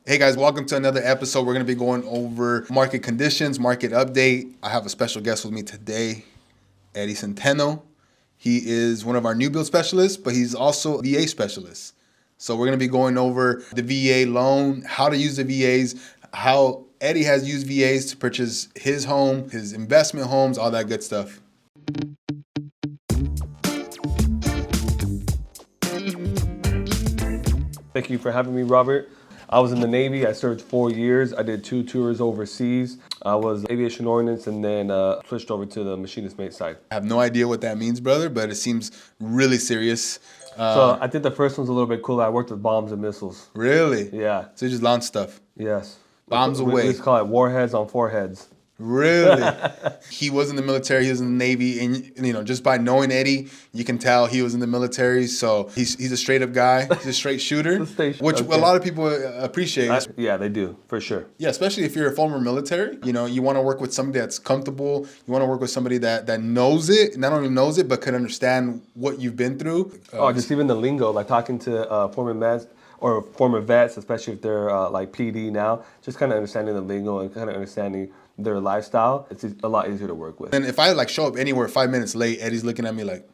Hey guys, welcome to another episode. We're going to be going over market conditions, market update. I have a special guest with me today, Eddie Centeno. He is one of our new build specialists, but he's also a VA specialist. So we're going to be going over the VA loan, how to use the VAs, how Eddie has used VAs to purchase his home, his investment homes, all that good stuff. Thank you for having me, Robert. I was in the Navy. I served 4 years. I did 2 tours overseas. I was aviation ordnance and then switched over to the machinist mate side. I have no idea what that means, brother, but it seems really serious. So I think the first one's a little bit cooler. I worked with bombs and missiles. Really? Yeah. So you just launch stuff. Yes. Bombs away. We just call it warheads on foreheads. Really? He was in the military, he was in the Navy, and just by knowing Eddie, you can tell he was in the military. So he's a straight up guy, he's a straight shooter, which a lot of people appreciate. Yeah, they do, for sure. Yeah, especially if you're a former military, you want to work with somebody that's comfortable. You want to work with somebody that knows it, not only knows it, but can understand what you've been through. Just even the lingo, like talking to former vets, especially if they're like PD now, just kind of understanding the lingo and kind of understanding their lifestyle, it's a lot easier to work with. And if I show up anywhere 5 minutes late, Eddie's looking at me like,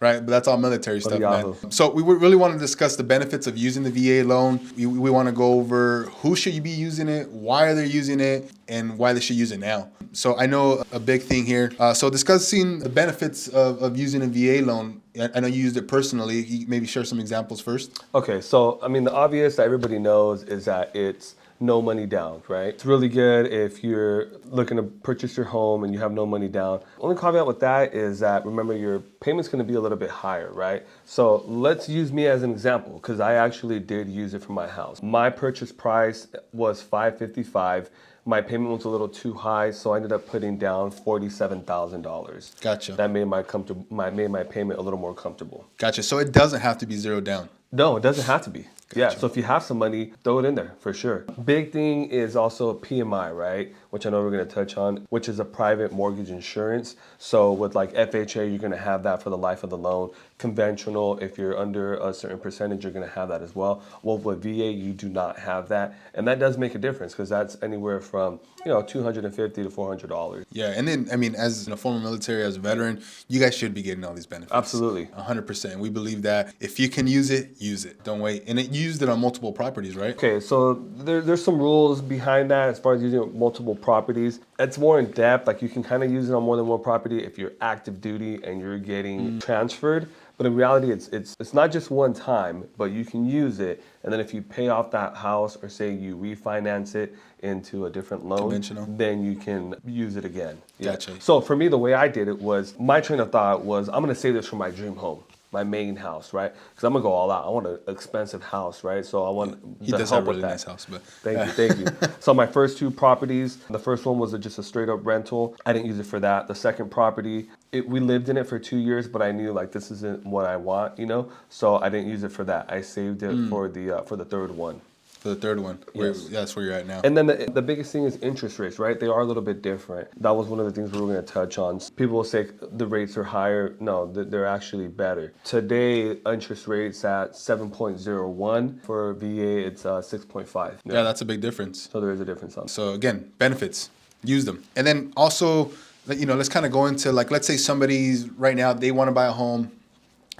right? But that's all military stuff, man. So we really want to discuss the benefits of using the VA loan. We want to go over who should you be using it, why are they using it, and why they should use it now. So I know a big thing here. So discussing the benefits of using a VA loan. I know you used it personally. You maybe share some examples first. Okay, so I mean the obvious that everybody knows is that it's no money down, right? It's really good if you're looking to purchase your home and you have no money down. Only caveat with that is that, remember, your payment's gonna be a little bit higher, right? So let's use me as an example, because I actually did use it for my house. My purchase price was $555. My payment was a little too high, so I ended up putting down $47,000. Gotcha. That made my payment a little more comfortable. Gotcha. So it doesn't have to be zero down. No, it doesn't have to be. Gotcha. Yeah, so if you have some money, throw it in there for sure. Big thing is also PMI, right? Which I know we're going to touch on, which is a private mortgage insurance. So with like FHA, you're going to have that for the life of the loan. Conventional, if you're under a certain percentage, you're going to have that as well. Well, with VA, you do not have that. And that does make a difference because that's anywhere from, $250 to $400. Yeah, and then, as a former military, as a veteran, you guys should be getting all these benefits. Absolutely. 100%. We believe that if you can use it, use it. Don't wait. And you used it on multiple properties, right? Okay, so there's some rules behind that as far as using multiple properties. It's more in depth, like you can kind of use it on more than one property if you're active duty and you're getting transferred. But in reality, it's not just one time, but you can use it. And then if you pay off that house or say you refinance it into a different loan, then you can use it again. Yeah. Gotcha. So for me, the way I did it was, my train of thought was, I'm going to save this for my dream home, my main house, right? Because I'm going to go all out. I want an expensive house, right? So I want He does have a really nice house. But Thank you. So my first 2 properties, the first one was just a straight up rental. I didn't use it for that. The second property, we lived in it for 2 years, but I knew like this isn't what I want, So I didn't use it for that. I saved it for the third one. For the third one, yes. That's where you're at now. And then the biggest thing is interest rates, right? They are a little bit different. That was one of the things we were going to touch on. People will say the rates are higher. No, they're actually better. Today, interest rates at 7.01. For VA, it's 6.5. Yeah, that's a big difference. So there is a difference on. So again, benefits, use them. And then also, let's kind of go into let's say somebody's right now, they want to buy a home.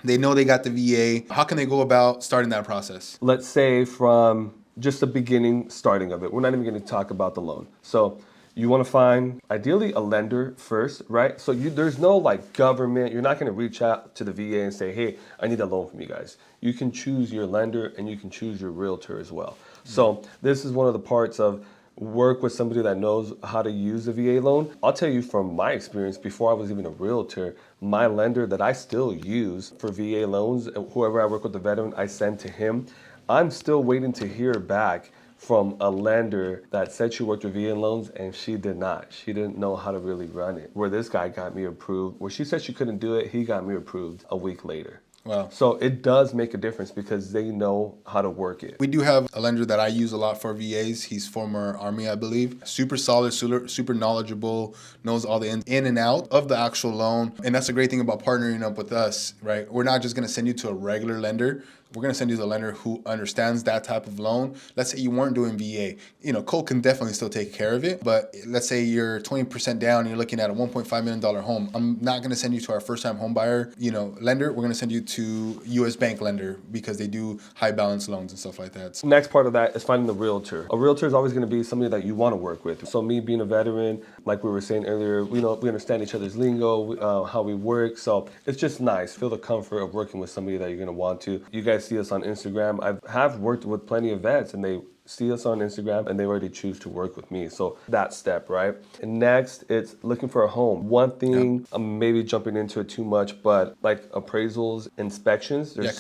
They know they got the VA. How can they go about starting that process? Let's say from just the beginning, starting of it. We're not even going to talk about the loan. So you want to find, ideally, a lender first, right? So there's no government. You're not going to reach out to the VA and say, hey, I need a loan from you guys. You can choose your lender and you can choose your realtor as well. So this is one of the parts of work with somebody that knows how to use the VA loan. I'll tell you from my experience, before I was even a realtor, my lender that I still use for VA loans, whoever I work with, the veteran, I send to him. I'm still waiting to hear back from a lender that said she worked with VA loans and she did not. She didn't know how to really run it. Where this guy got me approved, where she said she couldn't do it, he got me approved a week later. Wow. So it does make a difference because they know how to work it. We do have a lender that I use a lot for VAs. He's former Army, I believe. Super solid, super knowledgeable, knows all the in and out of the actual loan. And that's the great thing about partnering up with us, right? We're not just going to send you to a regular lender. we're going to send you to the lender who understands that type of loan. Let's say you weren't doing VA. Cole can definitely still take care of it. But let's say you're 20% down and you're looking at a $1.5 million home. I'm not going to send you to our first-time home buyer, lender. We're going to send you to U.S. Bank lender because they do high balance loans and stuff like that. So next part of that is finding the realtor. A realtor is always going to be somebody that you want to work with. So me being a veteran, like we were saying earlier, we understand each other's lingo, how we work. So it's just nice. Feel the comfort of working with somebody that you're going to want to. You guys see us on Instagram. I have worked with plenty of vets and they see us on Instagram and they already choose to work with me. So that step, right? And next, it's looking for a home. One thing, I'm maybe jumping into it too much, but like appraisals, inspections. There's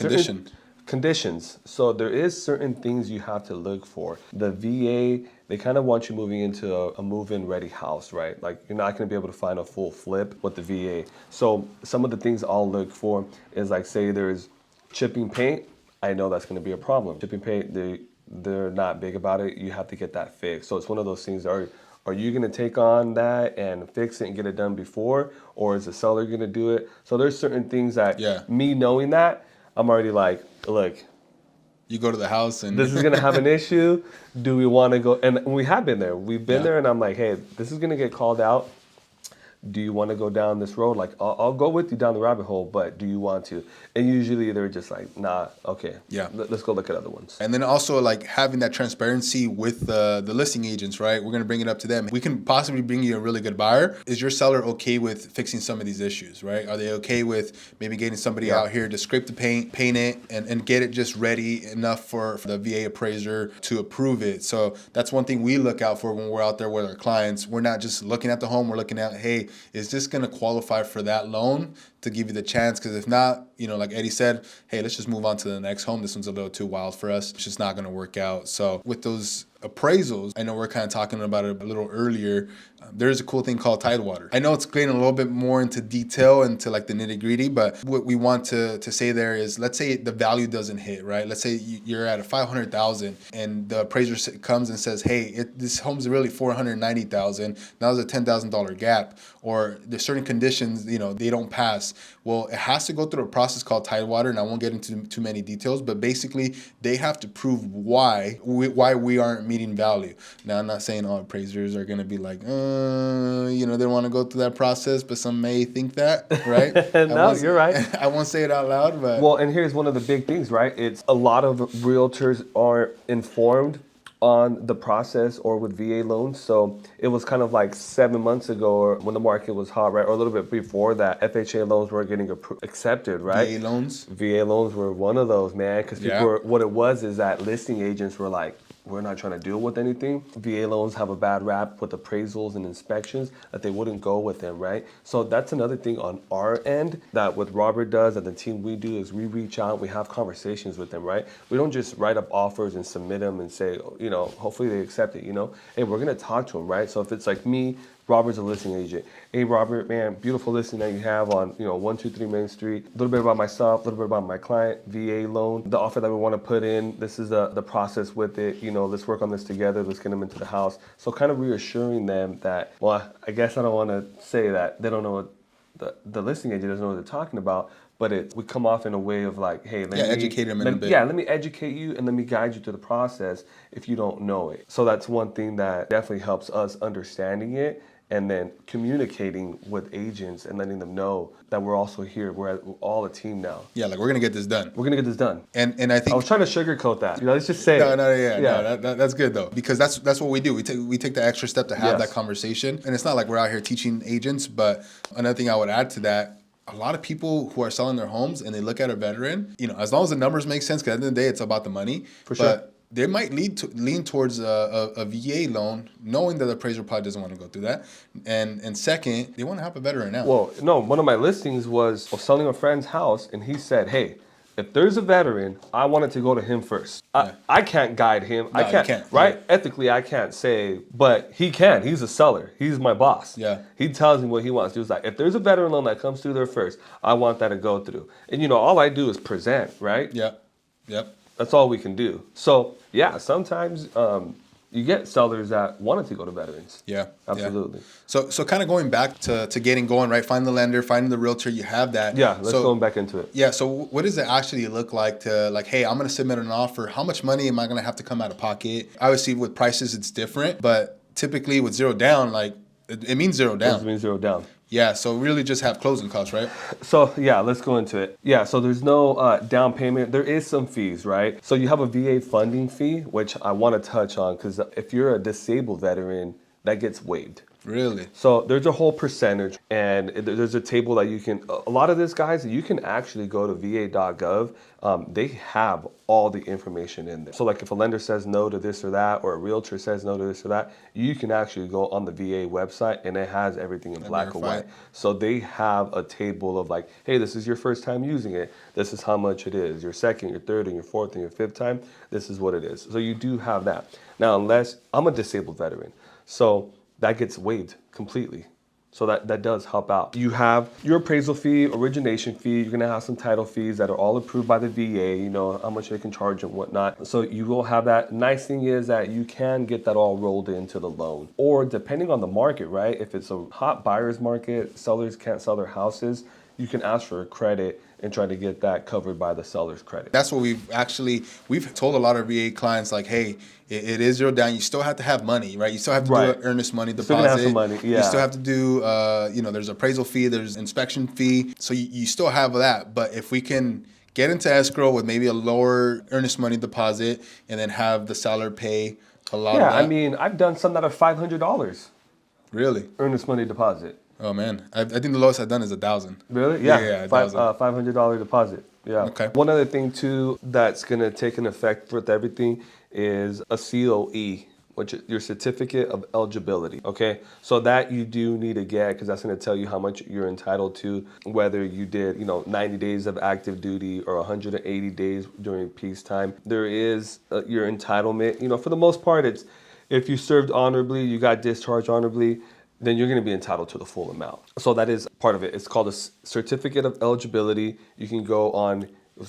conditions. So there is certain things you have to look for. The VA, they kind of want you moving into a move-in ready house, right? Like you're not going to be able to find a full flip with the VA. So some of the things I'll look for is like, say there's chipping paint. I know that's going to be a problem. Chipping paint, they're not big about it. You have to get that fixed. So it's one of those things. Are you going to take on that and fix it and get it done before, or is the seller going to do it? So there's certain things that me knowing that, I'm already like, look, you go to the house and this is going to have an issue. Do we want to go? And we have been there. We've been there, and I'm like, hey, this is going to get called out. Do you want to go down this road? Like, I'll go with you down the rabbit hole, but do you want to? And usually they're just like, nah, okay. Yeah. Let's go look at other ones. And then also like having that transparency with the listing agents, right? We're going to bring it up to them. We can possibly bring you a really good buyer. Is your seller okay with fixing some of these issues, right? Are they okay with maybe getting somebody out here to scrape the paint it, and get it just ready enough for the VA appraiser to approve it? So that's one thing we look out for when we're out there with our clients. We're not just looking at the home. We're looking at, hey, is this going to qualify for that loan to give you the chance? Because if not, like Eddie said, hey, let's just move on to the next home. This one's a little too wild for us. It's just not going to work out. So with those appraisals, I know we're kind of talking about it a little earlier. There's a cool thing called Tidewater. I know it's getting a little bit more into detail, into like the nitty gritty, but what we want to say there is, let's say the value doesn't hit, right? Let's say you're at a $500,000 and the appraiser comes and says, hey, this home's really $490,000. Now there's a $10,000 gap, or there's certain conditions, they don't pass. Well, it has to go through a process called Tidewater, and I won't get into too many details, but basically they have to prove why we aren't meeting value. Now, I'm not saying all appraisers are going to be like, they don't want to go through that process, but some may think that, right? No, you're right. I won't say it out loud, but... Well, and here's one of the big things, right? It's a lot of realtors aren't informed on the process or with VA loans. So it was kind of like 7 months ago, or when the market was hot, right? Or a little bit before that, FHA loans were getting accepted, right? VA loans were one of those, man. Because what it was is that listing agents were like, we're not trying to deal with anything. VA loans have a bad rap with appraisals and inspections that they wouldn't go with them, right? So that's another thing on our end that what Robert does and the team we do is we reach out, we have conversations with them, right? We don't just write up offers and submit them and say, hopefully they accept it, Hey, we're gonna talk to them, right? So if it's like me, Robert's a listing agent. Hey, Robert, man, beautiful listing that you have on, 123 Main Street. A little bit about myself, a little bit about my client, VA loan, the offer that we want to put in. This is the process with it. Let's work on this together. Let's get them into the house. So kind of reassuring them that, well, I guess I don't want to say that they don't know what the listing agent doesn't know what they're talking about, but we come off in a way of like, hey, educate them in a bit. Yeah, let me educate you and let me guide you through the process if you don't know it. So that's one thing that definitely helps us understanding it, and then communicating with agents and letting them know that we're also here. We're all a team now. Yeah, like we're gonna get this done. We're gonna get this done. And I think I was trying to sugarcoat that. Let's just say that's good though, because that's what we do. We take the extra step to have that conversation, and it's not like we're out here teaching agents. But another thing I would add to that, a lot of people who are selling their homes and they look at a veteran, as long as the numbers make sense, because at the end of the day, it's about the money. For sure. But they might lean towards a VA loan, knowing that the appraiser probably doesn't want to go through that. And second, they want to help a veteran out. Well, no, one of my listings was selling a friend's house, and he said, hey, if there's a veteran, I want it to go to him first. I can't guide him. No, I can't. Right? Yeah. Ethically, I can't say, but he can. He's a seller. He's my boss. Yeah. He tells me what he wants. He was like, if there's a veteran loan that comes through there first, I want that to go through. And, all I do is present, right? Yeah. Yep. That's all we can do. So, yeah, sometimes you get sellers that wanted to go to veterans. Yeah, absolutely. Yeah. So kind of going back to getting going, right? Find the lender, finding the realtor. You have that. Yeah, let's go back into it. Yeah. So what does it actually look like to like, hey, I'm going to submit an offer. How much money am I going to have to come out of pocket? Obviously, with prices, it's different, but typically with zero down, like it means zero down. It means zero down. Yeah, so really just have closing costs, right? So yeah, let's go into it. Yeah, so there's no down payment. There is some fees, right? So you have a VA funding fee, which I want to touch on because if you're a disabled veteran, that gets waived. Really? So there's a whole percentage, and there's a table that you can, a lot of this, guys, you can actually go to va.gov. They have all the information in there. So like if a lender says no to this or that, or a realtor says no to this or that, you can actually go on the VA website and it has everything in black and white. So they have a table of like, hey, this is your first time using it. This is how much it is. Your second, your third, and your fourth, and your fifth time, this is what it is. So you do have that. Now, unless I'm a disabled veteran, so that gets waived completely. So that does help out. You have your appraisal fee, origination fee. You're gonna have some title fees that are all approved by the VA, you know, how much they can charge and whatnot. So you will have that. Nice thing is that you can get that all rolled into the loan. Or depending on the market, right? If it's a hot buyer's market, sellers can't sell their houses, you can ask for a credit and try to get that covered by the seller's credit. That's what we've told a lot of VA clients, like, hey, it is zero down. You still have to have money, right? You still have to do an earnest money deposit. Still have some money, yeah. You still have to do, there's appraisal fee, there's inspection fee. So you still have that. But if we can get into escrow with maybe a lower earnest money deposit and then have the seller pay a lot of that. Yeah, I mean, I've done some that are $500. Really? Earnest money deposit. Oh man, I think the lowest I've done is $1,000. Really? Yeah. Yeah, $500 deposit. Yeah. Okay. One other thing too that's gonna take an effect with everything is a COE, which is your certificate of eligibility. Okay. So that you do need to get because that's gonna tell you how much you're entitled to, whether you did 90 days of active duty or 180 days during peacetime. There is your entitlement. For the most part, it's if you served honorably, you got discharged honorably, then you're going to be entitled to the full amount. So that is part of it. It's called a certificate of eligibility. You can go on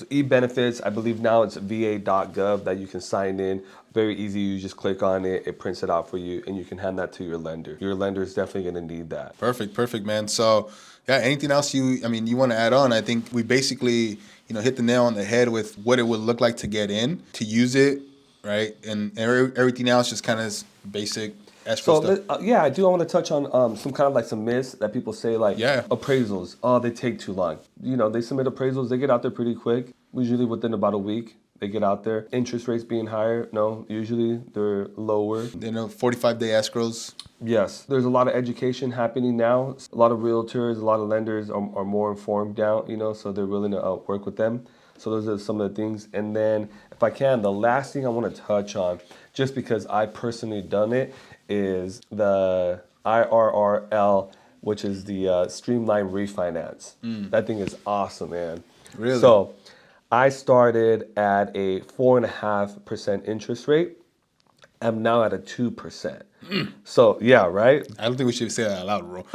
e-benefits. I believe now it's va.gov that you can sign in. Very easy. You just click on it. It prints it out for you, and you can hand that to your lender. Your lender is definitely going to need that. Perfect, man. So yeah, anything else you want to add on? I think we basically hit the nail on the head with what it would look like to get in, to use it, right? And everything else just kind of basic. So I do. I want to touch on some myths that people say, like appraisals. Oh, they take too long. They submit appraisals. They get out there pretty quick. Usually within about a week, they get out there. Interest rates being higher. No, usually they're lower. 45-day escrows. Yes, there's a lot of education happening now. A lot of realtors, a lot of lenders are more informed now. So they're willing to work with them. So those are some of the things. And then, if I can, the last thing I want to touch on, just because I personally done it, is the IRRL, which is the streamlined refinance. That thing is awesome, man. Really? So I started at a 4.5% interest rate. I'm now at a 2%. So yeah, right? I don't think we should say that out loud, bro.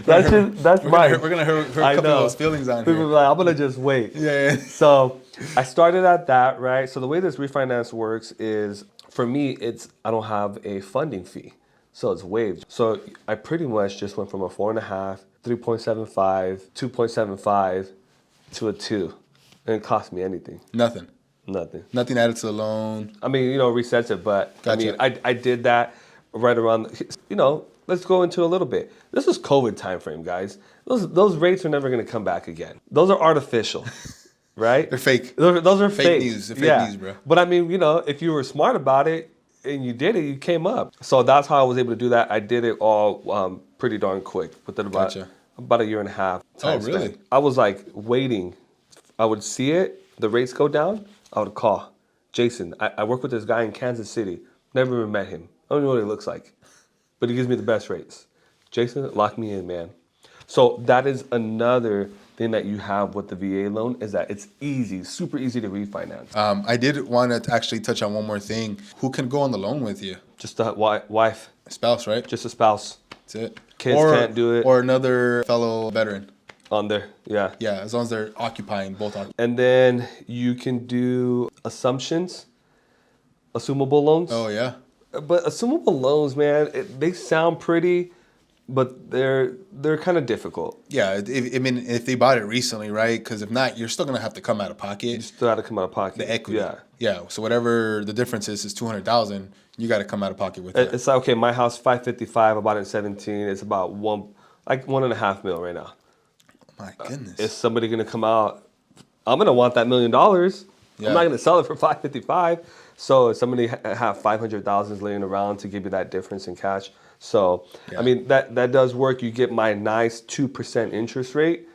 That's mine. We're gonna hurt a couple of those feelings on here. People be like, I'm gonna just wait. Yeah. So I started at that, right? So the way this refinance works is, for me, I don't have a funding fee, so it's waived. So I pretty much just went from a 4.5, 3.75, 2.75 to a 2. And it cost me anything. Nothing added to the loan. I mean, resets it, but Gotcha. I mean, I did that right around, let's go into a little bit. This was COVID time frame, guys. Those rates are never going to come back again. Those are artificial. Right? They're fake. Those are fake news. They're fake news, bro. But I mean, if you were smart about it and you did it, you came up. So that's how I was able to do that. I did it all pretty darn quick, within about a year and a half. Oh, really? Span. I was like waiting. I would see it, the rates go down. I would call Jason. I work with this guy in Kansas City. Never even met him. I don't know what he looks like, but he gives me the best rates. Jason, lock me in, man. So that is another thing that you have with the VA loan, is that it's easy, super easy to refinance. I did want to actually touch on one more thing. Who can go on the loan with you? Just a wife. A spouse, right? Just a spouse. That's it. Kids can't do it. Or another fellow veteran. On there, yeah. Yeah, as long as they're both occupying. And then you can do assumptions. assumable loans. Oh yeah. But assumable loans, man, they sound pretty, but they're kind of difficult. Yeah, I mean, if they bought it recently, right? Because if not, you're still gonna have to come out of You pocket still have to come out of pocket. the equity. Yeah. Yeah. So whatever the difference is 200,000. You got to come out of pocket with that. It's like, okay, my house 555. I bought it in 17. It's about 1.5 mil right now. My goodness. Is somebody gonna come out? I'm gonna want that $1 million. Yeah. I'm not gonna sell it for 555. So if somebody have 500,000 laying around to give you that difference in cash. So Yeah. I mean that does work. You get my nice 2% interest rate,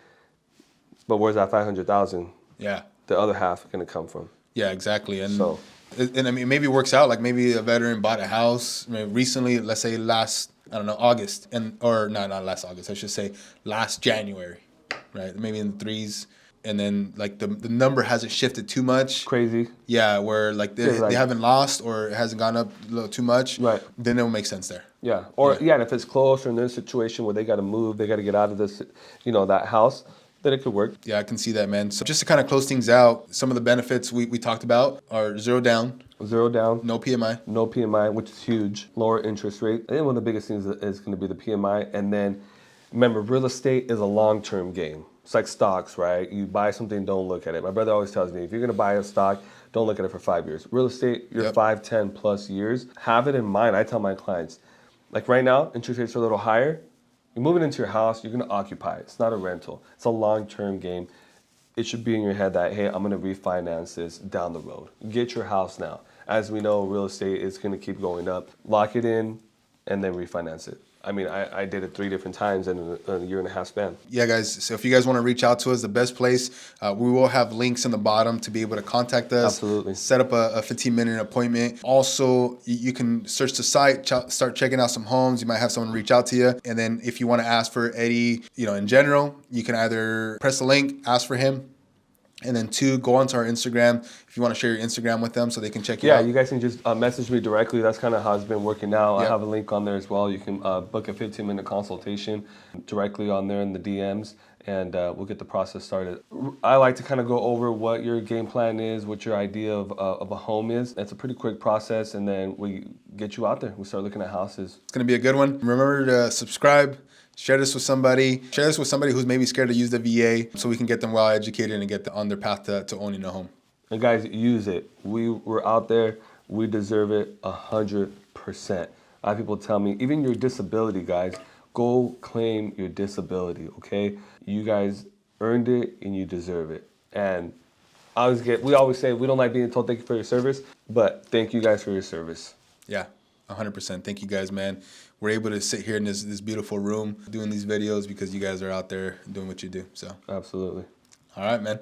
but where's that 500,000? Yeah. The other half gonna come from? Yeah, exactly. And So- and I mean, maybe it works out. Like maybe a veteran bought a house recently. Let's say last, I don't know, August, or not last August. I should say last January, right? Maybe in the threes. And then like the number hasn't shifted too much. Crazy. Yeah, where like they haven't lost or it hasn't gone up a little too much. Right. Then it will make sense there. Yeah. Or and if it's close or in a situation where they got to move, they got to get out of this, that house, then it could work. Yeah, I can see that, man. So just to kind of close things out, some of the benefits we talked about are 0 down, 0 down. no PMI. No PMI, which is huge. Lower interest rate. I think one of the biggest things is going to be the PMI. And then remember, real estate is a long-term game. It's like stocks, right? You buy something, don't look at it. My brother always tells me, if you're going to buy a stock, don't look at it for 5 years. Real estate, you're 5, 10 plus years. Have it in mind. I tell my clients, like right now, interest rates are a little higher. You're moving into your house, you're going to occupy it. It's not a rental. It's a long-term game. It should be in your head that, hey, I'm going to refinance this down the road. Get your house now. As we know, real estate is going to keep going up. Lock it in and then refinance it. I mean, I did it 3 different times in a 1.5-year span. Yeah, guys. So if you guys want to reach out to us, the best place, we will have links in the bottom to be able to contact us. Absolutely. Set up a 15-minute appointment. Also, you can search the site, start checking out some homes. You might have someone reach out to you. And then if you want to ask for Eddie, in general, you can either press the link, ask for him. And then 2, go onto our Instagram if you want to share your Instagram with them so they can check you out. Yeah, you guys can just message me directly. That's kind of how it's been working out. Yep. I have a link on there as well. You can book a 15-minute consultation directly on there in the DMs, and we'll get the process started. I like to kind of go over what your game plan is, what your idea of a home is. It's a pretty quick process, and then we get you out there. We start looking at houses. It's going to be a good one. Remember to subscribe. Share this with somebody. Share this with somebody who's maybe scared to use the VA so we can get them well educated and get them on their path to owning a home. And guys, use it. We're out there. We deserve it 100%. I have people tell me, even your disability, guys, go claim your disability, okay? You guys earned it and you deserve it. And we always say we don't like being told thank you for your service, but thank you guys for your service. Yeah, 100%. Thank you guys, man. We're able to sit here in this beautiful room doing these videos because you guys are out there doing what you do. So Absolutely. all right, man.